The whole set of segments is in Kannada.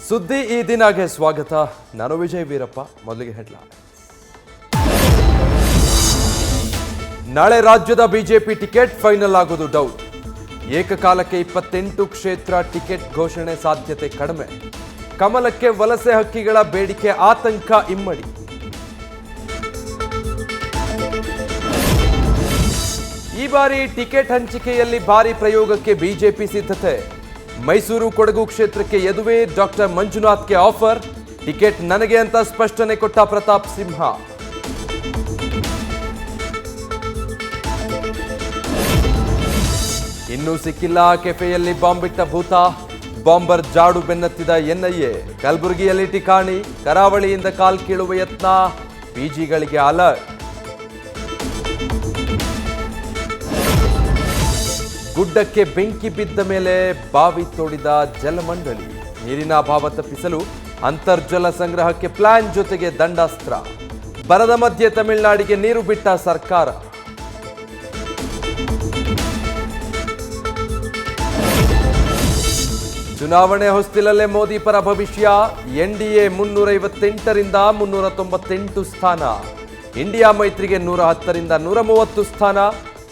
ಸುದ್ದಿ ಈ ದಿನಗೆ ಸ್ವಾಗತ. ನಾನು ವಿಜಯ್ ವೀರಪ್ಪ. ಮೊದಲಿಗೆ ಹೆಡ್ಲೈನ್. ನಾಳೆ ರಾಜ್ಯದ ಬಿಜೆಪಿ ಟಿಕೆಟ್ ಫೈನಲ್ ಆಗೋದು ಡೌಟ್. ಏಕಕಾಲಕ್ಕೆ 28 ಕ್ಷೇತ್ರ ಟಿಕೆಟ್ ಘೋಷಣೆ ಸಾಧ್ಯತೆ ಕಡಿಮೆ. ಕಮಲಕ್ಕೆ ವಲಸೆ ಹಕ್ಕಿಗಳ ಬೇಡಿಕೆ ಆತಂಕ ಇಮ್ಮಡಿ. ಈ ಬಾರಿ ಟಿಕೆಟ್ ಹಂಚಿಕೆಯಲ್ಲಿ ಭಾರಿ ಪ್ರಯೋಗಕ್ಕೆ ಬಿಜೆಪಿ ಸಿದ್ಧತೆ. ಮೈಸೂರು ಕೊಡಗು ಕ್ಷೇತ್ರಕ್ಕೆ ಯದುವೆ ಡಾಕ್ಟರ್ ಮಂಜುನಾಥ್ಗೆ ಆಫರ್. ಟಿಕೆಟ್ ನನಗೆ ಅಂತ ಸ್ಪಷ್ಟನೆ ಕೊಟ್ಟ ಪ್ರತಾಪ್ ಸಿಂಹ. ಇನ್ನೂ ಸಿಕ್ಕಿಲ್ಲ ಕೆಫೆಯಲ್ಲಿ ಬಾಂಬ್ ಬಿಟ್ಟ ಭೂತ. ಬಾಂಬರ್ ಜಾಡು ಬೆನ್ನತ್ತಿದ ಎನ್ಐಎ. ಕಲಬುರಗಿಯಲ್ಲಿ ಠಿಕಾಣಿ. ಕರಾವಳಿಯಿಂದ ಕಾಲ್ ಕೀಳುವ ಯತ್ನ. ಪಿಜಿಗಳಿಗೆ ಅಲರ್ಟ್. ಗುಡ್ಡಕ್ಕೆ ಬೆಂಕಿ ಬಿದ್ದ ಮೇಲೆ ಬಾವಿ ತೋಡಿದ ಜಲಮಂಡಳಿ. ನೀರಿನ ಅಭಾವ ತಪ್ಪಿಸಲು ಅಂತರ್ಜಲ ಸಂಗ್ರಹಕ್ಕೆ ಪ್ಲಾನ್ ಜೊತೆಗೆ ದಂಡಾಸ್ತ್ರ. ಬರದ ಮಧ್ಯೆ ತಮಿಳುನಾಡಿಗೆ ನೀರು ಬಿಟ್ಟ ಸರ್ಕಾರ. ಚುನಾವಣೆ ಹೊಸ್ತಿಲಲ್ಲೇ ಮೋದಿ ಪರ ಭವಿಷ್ಯ. ಎನ್ಡಿಎ 358ರಿಂದ 398 ಸ್ಥಾನ. ಇಂಡಿಯಾ ಮೈತ್ರಿಗೆ 110ರಿಂದ 130 ಸ್ಥಾನ.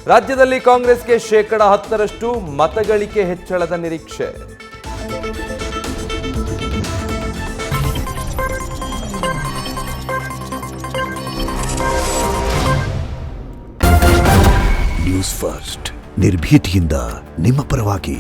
ರಾಜ್ಯದಲ್ಲಿ ಕಾಂಗ್ರೆಸ್ಗೆ 10% ಮತಗಳಿಕೆ ಹೆಚ್ಚಳದ ನಿರೀಕ್ಷೆ. ನ್ಯೂಸ್ ಫಸ್ಟ್, ನಿರ್ಭೀತಿಯಿಂದ ನಿಮ್ಮ ಪರವಾಗಿ.